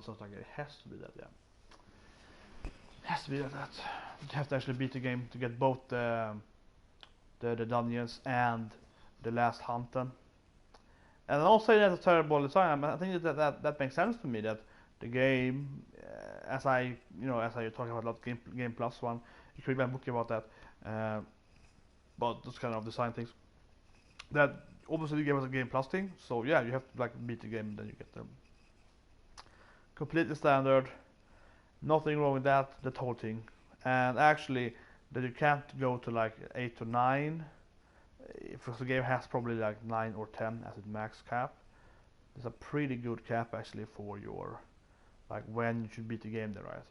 So it's like it has to be that, yeah. It has to be that. You have to actually beat the game to get both the dungeons and the last hunter. And I'll say that's a terrible design, but I think that makes sense to me, that the game, as I talk about a lot game plus one, you could read my book about that, about those kind of design things. That obviously the game is a game plus thing, so yeah, you have to like beat the game and then you get them. Completely standard, nothing wrong with that whole thing. And actually, that you can't go to like 8 to 9. If the game has probably like 9 or 10 as its max cap, it's a pretty good cap actually for your like when you should beat the game there, right?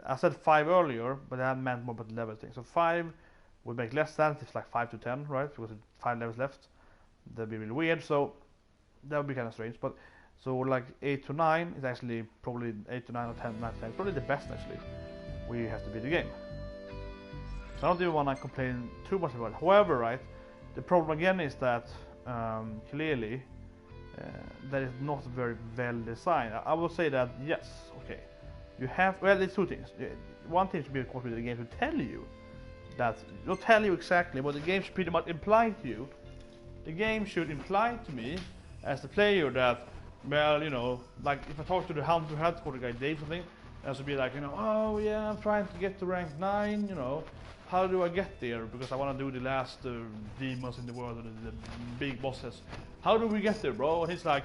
I said 5 earlier, but that meant more about the level thing. So 5 would make less sense if it's like 5 to 10, right? Because it's 5 levels left. That'd be really weird. So that would be kind of strange. But so like 8 to 9 is actually probably 8 to 9 or 10, 9 to 10. Probably the best actually, where you have to beat the game. So I don't even want to complain too much about it. However, right, the problem again is that clearly that is not very well designed. I will say that yes, okay, you have, well, there's two things. One thing should be, of course, with the game to tell you that, not tell you exactly, but the game should pretty much imply to you. The game should imply to me as the player that, well, you know, like if I talk to the hunter headquarter guy Dave or something, that should be like, you know, oh yeah, I'm trying to get to rank 9, you know, how do I get there? Because I want to do the last demons in the world, or the big bosses. How do we get there, bro? And he's like,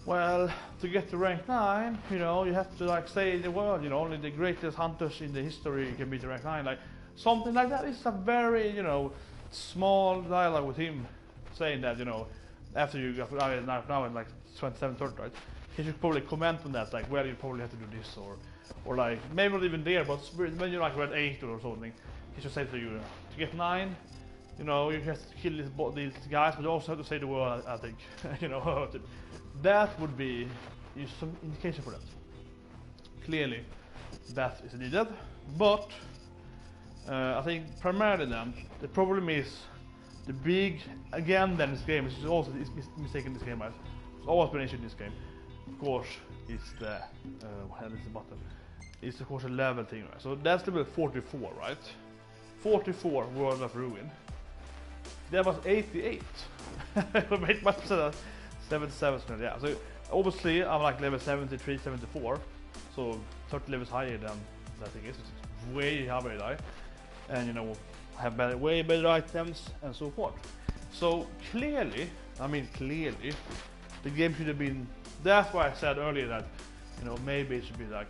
well, to get to rank 9, you know, you have to like say the word, you know, only the greatest hunters in the history can beat the rank 9, like something like that. It's a very, you know, small dialogue with him saying that, you know, after you got now in like 27, 30, right? He should probably comment on that, like, well, you probably have to do this, or like, maybe not even there, but when you're like red 8 or something, he should say to you, to get 9, you know, you have to kill these guys, but you also have to say the word, I think, you know, that would be some indication for that. Clearly, that is needed, but I think primarily then, the problem is the big, again then this game, which is also mistake in this game, right? It's always been an issue in this game. Of course, it's the, what is the button? It's of course a level thing, right? So that's level 44, right? 44 World of Ruin. That was 88. It must be 77, yeah. So obviously I'm like level 73, 74. So 30 levels higher than that thing is. It's way higher, and you know, have way better items and so forth. So clearly, the game should have been. That's why I said earlier that, you know, maybe it should be like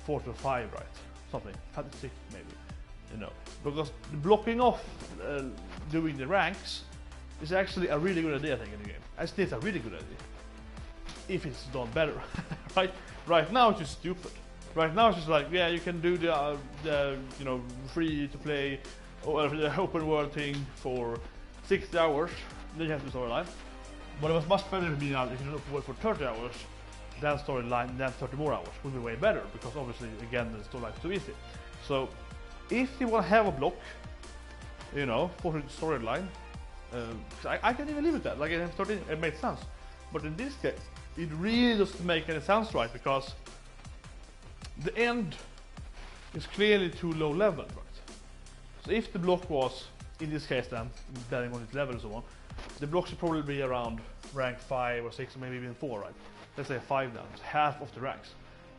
4 to 5, right? Something, 5 to 6 maybe, you know, because the blocking off doing the ranks is actually a really good idea, I think, in the game. I think it's a really good idea if it's done better, right? Right now it's just stupid. Right now it's just like, yeah, you can do the you know, free to play or the open world thing for 60 hours, then you have the storyline. But it was much better to be now if you do open world for 30 hours, then storyline, then 30 more hours would be way better, because obviously again the storyline is too easy. So if you want to have a block, you know, for the storyline, I can even live with that. Like in 13, it makes sense. But in this case, it really doesn't make any sense, right? Because the end is clearly too low level, right? So if the block was, in this case then, depending on its level and so on, the block should probably be around rank 5 or 6 or maybe even 4, right? Let's say 5 then, it's half of the ranks.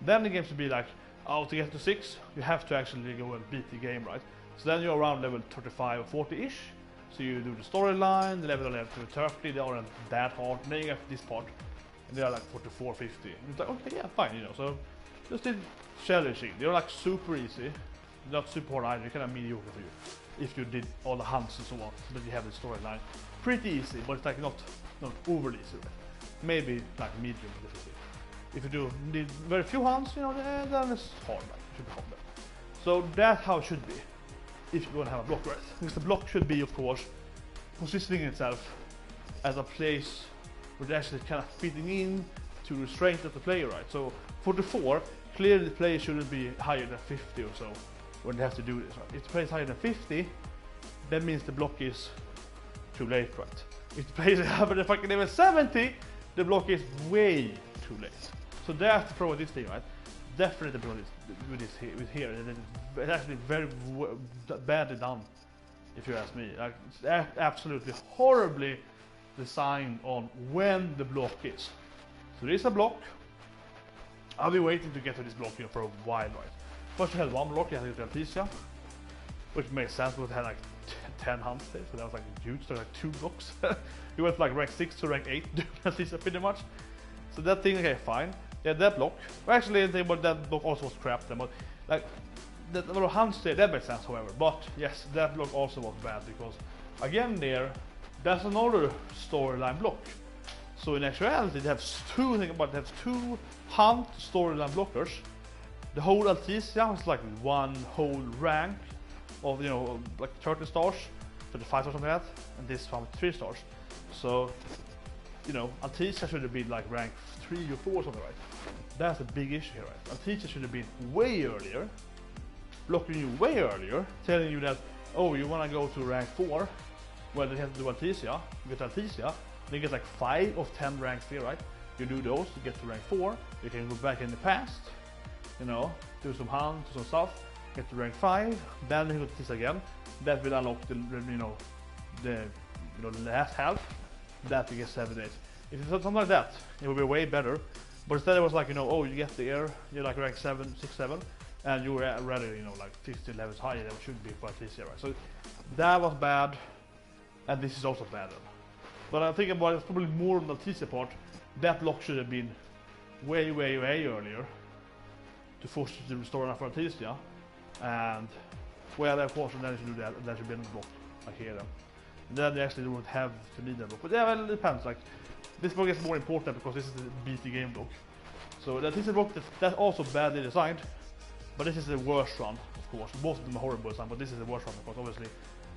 Then the game should be like, oh, to get to 6, you have to actually go and beat the game, right? So then you're around level 35 or 40-ish. So you do the storyline, the level 11 to 30, they aren't that hard. Then you get this part, and they are like 44, 50. And it's like, okay, yeah, fine, you know. So just did challenging. They're like super easy, not super hard either. Kind of mediocre for you if you did all the hunts and so on. But you have the storyline, pretty easy, but it's like not overly easy. Right? Maybe like medium difficulty. If you did very few hunts, you know, then it's hard. Right? It should be hard. So that's how it should be if you're going to have a block, right? Because the block should be, of course, positioning itself as a place where it's actually kind of fitting in to the strength of the player, right? So 44, clearly the player shouldn't be higher than 50 or so when they have to do this, right? If the player is higher than 50, that means the block is too late, right? If the player is higher than fucking level 70, the block is way too late. So that's the problem with this thing, right? Definitely the problem with here. It's actually very badly done, if you ask me. Like, it's absolutely horribly designed on when the block is. So there is a block. I've been waiting to get to this block for a while, right? First you had one block, you had to Althesia, which makes sense because it had like 10 hunts there, so that was like huge, so like 2 blocks. You went from like rank 6 to rank 8 doing Althesia pretty much. So that thing, okay, fine. Yeah, that block. Well, actually, the thing about that block also was crap then, but like the number of hunts there, that makes sense, however. But yes, that block also was bad because again that's another storyline block. So in actuality, they have two hunt storyline blockers. The whole Althesia was like one whole rank of, you know, like 30 stars, 35 stars, something like that, and this one 3 stars. So, you know, Althesia should have been like rank 3 or 4 or something, right? That's a big issue here, right? Althesia should have been way earlier, blocking you way earlier, telling you that, oh, you want to go to rank 4, well, you have to do Althesia, you get Althesia, then you get like 5 of 10 ranks here, right? You do those, you get to rank 4, you can go back in the past, you know, do some hunts, some stuff, get to rank 5, then you go to this again, that will unlock the, the last half, that you get 7 days. If it's something like that, it would be way better. But instead it was like, you know, oh, you get there, you're like rank 7, 6, 7, and you were already, you know, like 50 levels higher than it should be for Althesia, right? So that was bad, and this is also bad. But I think about it, it's probably more on the Althesia part. That block should have been way earlier to force you to restore enough for Althesia. And well, of course, then you should do that, and that should be another block like here. And then they actually don't have to need that block. But yeah, well, it depends. Like, this block is more important because this is the BT game block. So that is a block that's also badly designed, but this is the worst one, of course. Both of them are horrible designed, but this is the worst one because obviously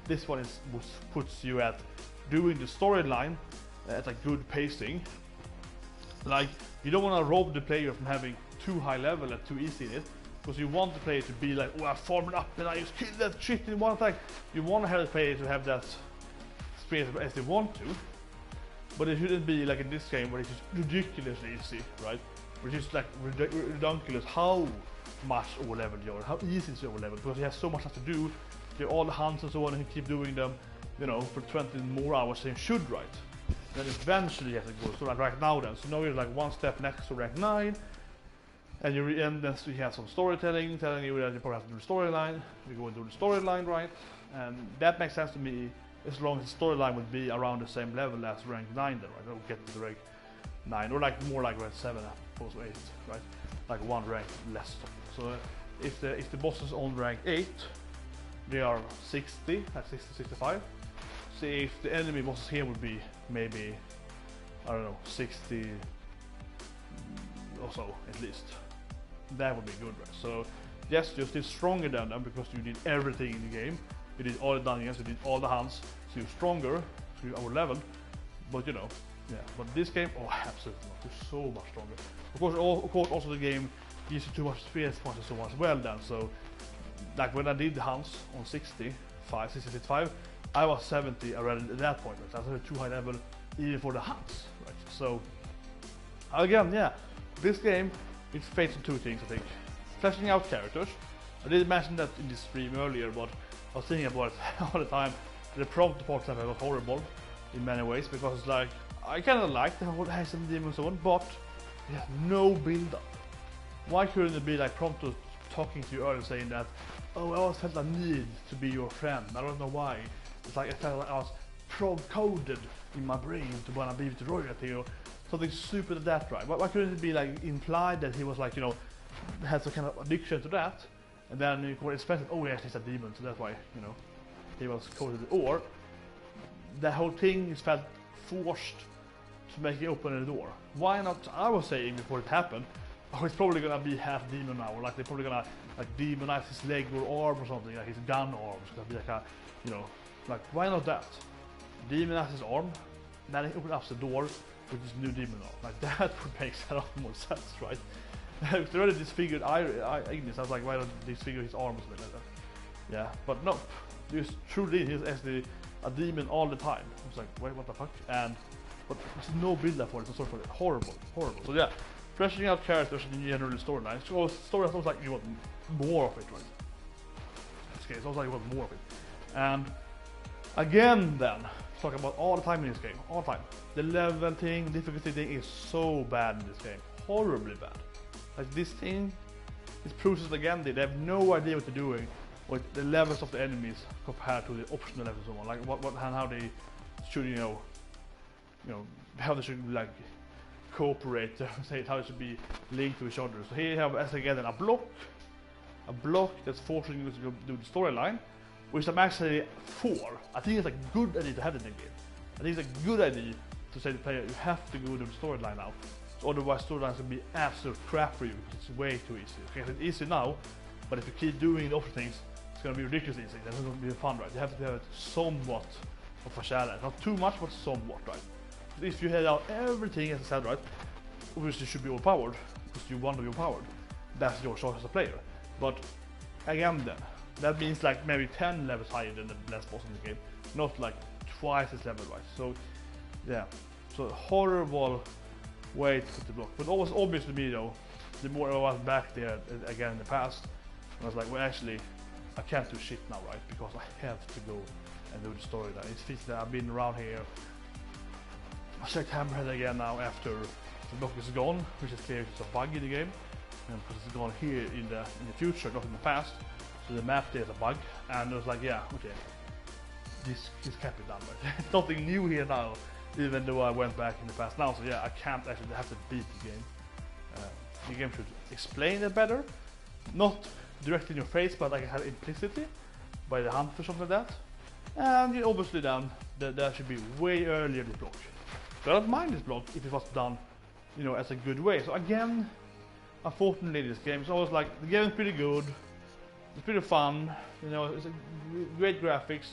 this one is what puts you at doing the storyline at a good pacing. Like, you don't want to rob the player from having too high level and too easy in it, because you want the player to be like, oh, I farmed up and I just killed that shit in one attack. You want to have the player to have that experience as they want to, but it shouldn't be like in this game where it's just ridiculously easy, right? Which is like ridiculous how much overleveled you are, how easy it's overleveled, because you have so much stuff to do. You have all the hunts and so on, and you keep doing them, you know, for 20 more hours than you should, right? Then eventually you have to go, so like right now then, so now you're like one step next to rank 9, and you then you have some storytelling telling you that you probably have to do the storyline, you go and do the storyline, right? And that makes sense to me, as long as the storyline would be around the same level as rank 9 then, right? Don't get to the rank 9, or like more like rank 7 opposed to 8, right? Like one rank less. So if the boss is on rank 8, they are 60, at 60, 65. See, if the enemy bosses here would be maybe, I don't know, 60 or so at least. That would be good, right? So yes, you're still stronger than them because you did everything in the game. You did all the dungeons, you did all the hunts, so you're stronger, so you're our level. But you know, yeah. But this game, oh, absolutely not. You're so much stronger. Of course, also the game gives you too much experience points and so on as well. Then, so like when I did the hunts on 65, 65, I was 70 already at that point. Right? So I was too high level even for the hunts, right? So again, yeah, this game it fails on 2 things, I think. Fleshing out characters. I did mention that in this stream earlier, but I was thinking about it all the time. The prompt department was horrible in many ways, because like I kind of like the whole Haze and Demon and so on, but it has no build up. Why couldn't it be like Prompto talking to you earlier saying that, oh, I always felt a need to be your friend, I don't know why. It's like I felt like I was prog-coded in my brain to wanna be with the royalty, or something stupid like that, right? Why couldn't it be like implied that he was like, you know, had some kind of addiction to that, and then you could expect, oh yes, he's a demon, so that's why, you know, he was coded. Or the whole thing is felt forced to make you open the door. Why not? I was saying before it happened, oh, he's probably gonna be half demon now, or like they're probably gonna like demonize his leg or arm or something, like his gun arm. It's gonna be like a, you know, like why not that? Demonize his arm, then he opens up the door with this new demon arm. Like that would make a lot more sense, right? If they already disfigured Ignis, I was like, why don't they disfigure his arm or something like that? Yeah, but no, this truly is actually a demon all the time. I was like, wait, what the fuck? And but there's no build up for it, so sort of horrible. So yeah, fleshing out characters in the general storyline. So story is almost like you want more of it, right? In this case, it's almost like you want more of it. And again, then talk about all the time in this game, all the time. The level thing, difficulty thing is so bad in this game, horribly bad. Like this thing, this process again, they have no idea what they're doing with the levels of the enemies compared to the optional levels and so on. Like what and how they should, you know, how they should like cooperate, say how it should be linked to each other. So here you have as again a block that's forcing you to do the storyline, which I'm actually for. I think it's a good idea to have it in the game. I think it's a good idea to say to the player, you have to go to the storyline now. So otherwise storylines will be absolute crap for you because it's way too easy. Okay, it's easy now, but if you keep doing the optional things, it's going to be ridiculously easy. That's going to be fun, right? You have to have it somewhat of a challenge. Not too much, but somewhat, right? So if you head out everything, as I said, right, obviously you should be overpowered, because you want to be overpowered. That's your choice as a player. But again then, that means like maybe 10 levels higher than the last boss in the game. Not like twice as level, right? So, yeah. So, horrible way to put the block. But always obvious to me though, the more I was back there again in the past, I was like, well actually, I can't do shit now, right? Because I have to go and do the storyline. It's feels that I've been around here. I checked Hammerhead again now after the block is gone, which is clear it's a bug in the game. And because it's gone here in the future, not in the past. So the map there is a bug, and I was like, yeah, okay, this can't be done, right? It's nothing new here now, even though I went back in the past now. So yeah, I can't actually have to beat the game. The game should explain it better, not directly in your face, but like I had implicitly by the hunt or something like that. And you know, obviously then that should be way earlier this block. So I don't mind this block if it was done, you know, as a good way. So again, unfortunately, this game is always like the game is pretty good. It's pretty fun, you know, it's a great graphics.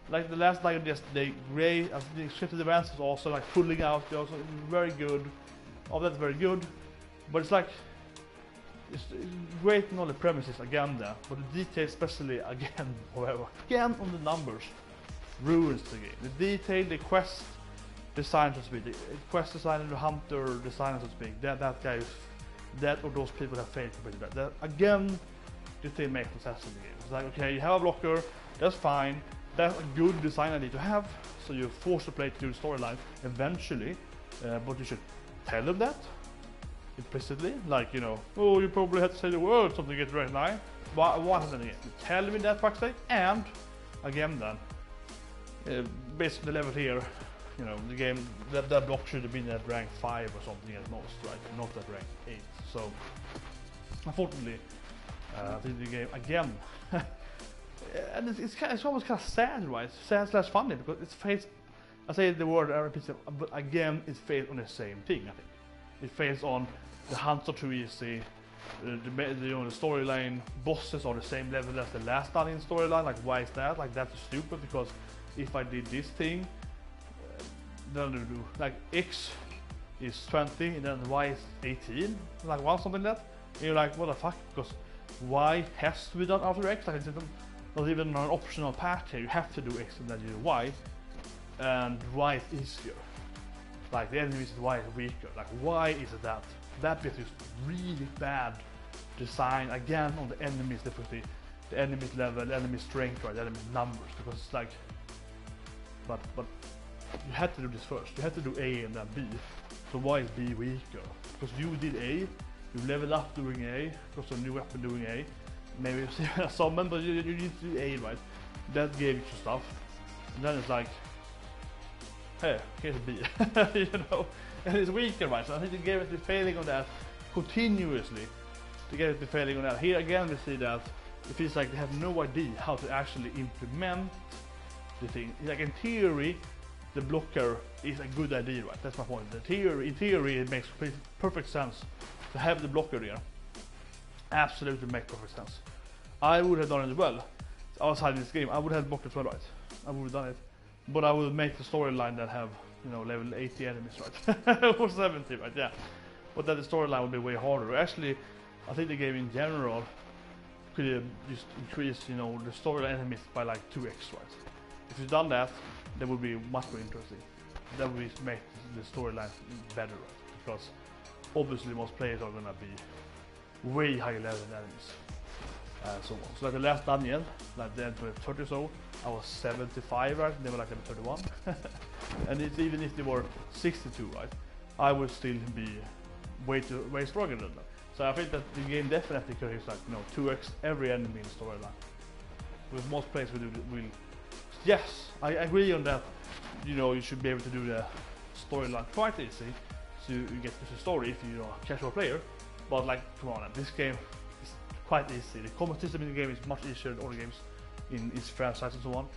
Like the last night, the gray, the scripted events was also like pulling out, also very good. All that's very good, but it's like, it's great in all the premises again there, but the detail especially again, however, again on the numbers, ruins the game. The detail, the quest design, so to speak, the quest design and the hunter design, so to speak, that guy is, that or those people have failed compared to that. Again, this thing makes no sense in the game. It's like, okay, you have a blocker, that's fine, that's a good design idea to have, so you're forced to play to do the storyline eventually, but you should tell them that implicitly, like, you know, oh, you probably have to say the word something to get right now. Why hasn't it? Tell me that, fuck's sake, and again then, based on the level here, you know, the game, that block should have been at rank 5 or something at most, right? Not at rank 8. So, unfortunately, I think the game again, and it's almost kind of sad, right? Sad / funny because it's fails. I say the word, I repeat it, but again, it fails on the same thing. I think it fails on the hunts are too easy. The storyline bosses are the same level as the last Dungeon storyline. Like, why is that? Like, that's stupid because if I did this thing, then I do like X is 20 and then Y is 18. Like, one something like that. And you're like, what the fuck? Because Y has to be done after X. Like, it's not even an optional path here. You have to do X and then you do Y, and Y is easier. Like, the enemies Y is weaker. Like, why is it that? That bit is really bad design again on the enemies difficulty, the enemies level, the enemy strength, right, the enemy numbers, because it's like, but you had to do this first. You had to do A and then B. So why is B weaker? Because you did A, you leveled up doing A, because of a new weapon doing A. Maybe you see a summon, but you need to do A, right? That gave you stuff. And then it's like, hey, here's B, you know? And it's weaker, right? So I think the game has been failing on that continuously. The game has been failing on that. Here again we see that it feels like they have no idea how to actually implement the thing. Like, in theory, the blocker is a good idea, right? That's my point. In theory, it makes perfect sense to have the blocker there. Absolutely makes perfect sense. I would have done it as well. Outside this game, I would have blocked it as well, right? I would have done it. But I would make the storyline that have, you know, level 80 enemies, right? Or 70, right? Yeah. But then the storyline would be way harder. Actually, I think the game in general could just increase, you know, the storyline enemies by like 2x, right? If you've done that, that would be much more interesting. That would make the storyline better, right? Because obviously most players are gonna be way higher level than enemies. So on. So like the last dungeon, like the end to 30 or so, I was 75, right? They were like level 31. And it's, even if they were 62, right? I would still be way stronger than them. So I think that the game definitely could use like 2x every enemy in the storyline. With most players will yes, I agree on that. You should be able to do the storyline quite easy, so you get to the story if you're a casual player. But like, come on, this game is quite easy. The combat system in the game is much easier than other games in its franchise and so on.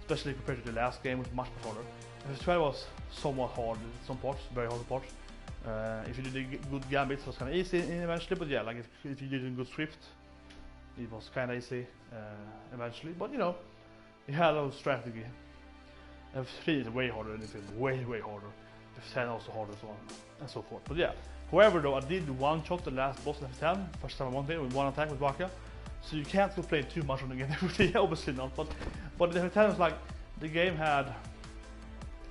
Especially compared to the last game, which was much harder. FF12 was somewhat hard in some parts, very hard parts. If you did the good gambits, it was kind of easy eventually. But yeah, like if you did a good script, it was kind of easy eventually. But you had a strategy. F3 is way harder than F5, way harder. F10 also harder, so on and so forth. But yeah, however though, I did one shot the last boss in F10, first time I wanted it with one attack with Baka. So you can't complain too much on the game, obviously not. But the F10 was like, the game had,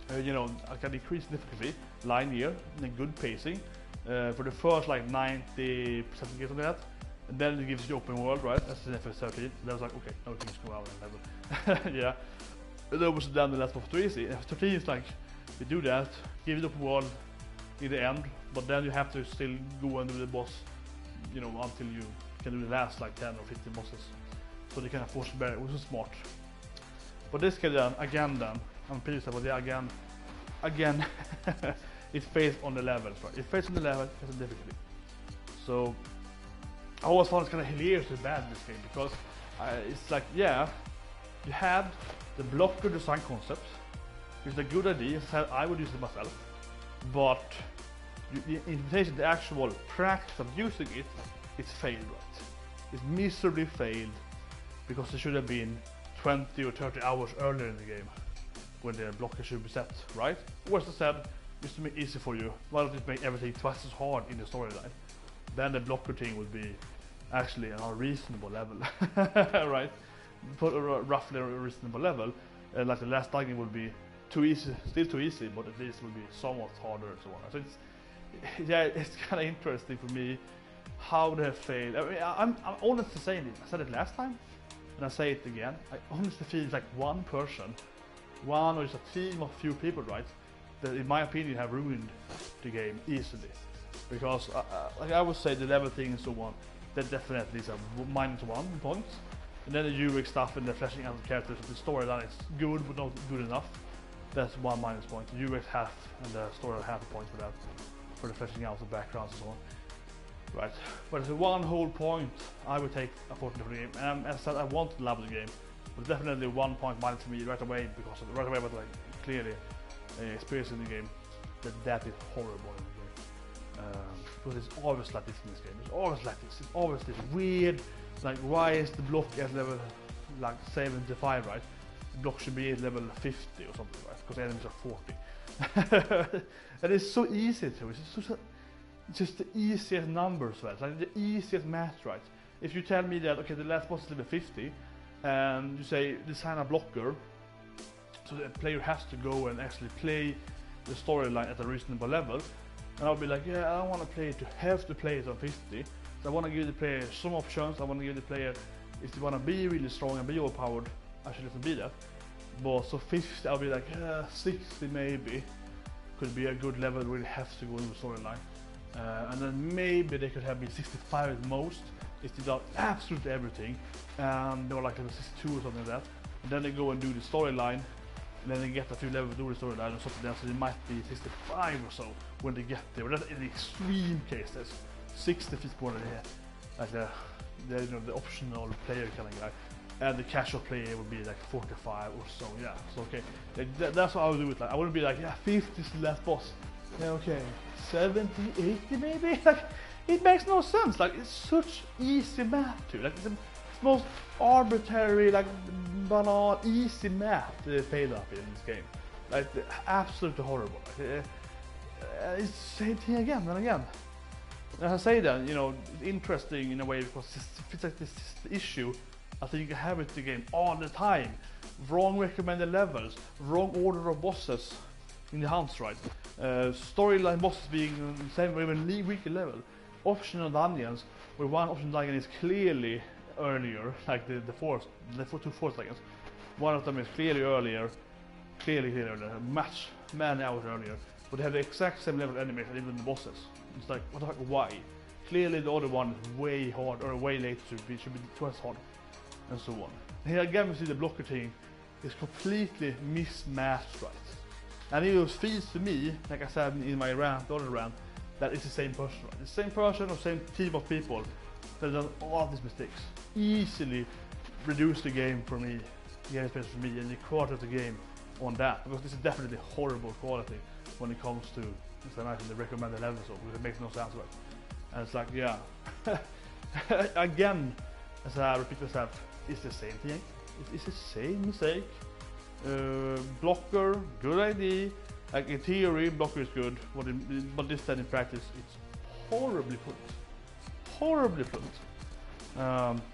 I can decrease significantly, linear, and good pacing. For the first like 90% of games on that. And then it gives you open world, right? That's in FF13. That was like, okay, now we can just go out and level. Yeah. And that was done the last boss too easy. FF13 is like, you do that, give it open world in the end, but then you have to still go and do the boss, until you can do the last like 10 or 15 bosses. So they kind of force barrier, which is smart. But this game then, I'm pretty sad, but yeah, again, it fails on the levels, right? It fails on the level, it fails on difficulty. So, I always found it kind of hilariously bad in this game, because it's like, yeah, you had the blocker design concept, which is a good idea, I would use it myself, but the implementation, the actual practice of using it, it's failed, right? It's miserably failed, because it should have been 20 or 30 hours earlier in the game, when the blocker should be set, right? Or as I said, just to make it easy for you, why don't you make everything twice as hard in the storyline? Then the blocker thing would be actually on a reasonable level, right? Put roughly a reasonable level, like the last dungeon would be too easy, still too easy, but at least it would be somewhat harder and so on. So it's kind of interesting for me how they have failed. I mean, I'm honestly saying it. I said it last time, and I say it again. I honestly feel like one person, one or just a team of few people, right, that in my opinion have ruined the game easily. Because like I would say the level thing and so on, that definitely is a -1 point. And then the UX stuff and the fleshing out of characters, the storyline is good but not good enough. That's one minus point. The UX half and the storyline half a point for that, for the fleshing out of backgrounds and so on. Right, but it's one whole point I would take unfortunately for the game. And as I said, I want to love the game, but definitely 1 point minus for me right away, because right away, but like clearly experiencing the game, that is horrible in the game. Because it's always like this in this game. It's always like this. It's always this weird, like why is the block at level like 75, right? The block should be at level 50 or something, right? Because enemies are 40. And it's so easy to. It's just the easiest numbers, right? Like the easiest math, right? If you tell me that okay, the last boss is level 50, and you say design a blocker, so the player has to go and actually play the storyline at a reasonable level. And I'll be like, yeah, I don't want to play it to have to play it on 50. So I want to give the player some options. I want to give the player, if they want to be really strong and be overpowered, I should let them be that. But so 50, I'll be like, 60 maybe could be a good level where you have to go into the storyline. And then maybe they could have been 65 at most if they done absolutely everything. And they were like level 62 or something like that. And then they go and do the storyline. And then they get a few levels to do the storyline or something else, so it might be 65 or so when they get there. But that's in the extreme case, there's 60 people here, like the optional player kind of guy, and the casual player would be like 45 or so. Yeah, so okay, that's what I would do it. Like I wouldn't be like, yeah, 50 is the last boss. Yeah, okay, 70, 80 maybe. Like it makes no sense. Like it's such easy math too. Like it's most arbitrary, like banal, easy math paid up in this game. Like absolutely horrible. It's the same thing again and again. As I say that, it's interesting in a way because it's like this issue I think you have with the game all the time. Wrong recommended levels, wrong order of bosses in the hunts, right? Storyline bosses being on the same or even weaker level. Optional dungeons, where one optional dungeon is clearly earlier, like the two fourth dungeons. One of them is clearly earlier, much many hours earlier, but they have the exact same level of enemies and even the bosses. It's like, what the heck, why? Clearly the other one is way hard or way later, should be twice hard, and so on. And here again we see the blocker thing is completely mismatched, right? And it feels to me, like I said in my rant, the other rant, that it's the same person, right? The same person or same team of people that done all of these mistakes. Easily reduce the game for me, and the quality of the game on that, because this is definitely horrible quality when it comes to, as I mentioned, the recommended level, so it makes no sense, right? And it's like, yeah, again, as I repeat myself, it's the same thing, it's the same mistake. Blocker, good idea. Like in theory, blocker is good, but this time in practice, it's horribly put.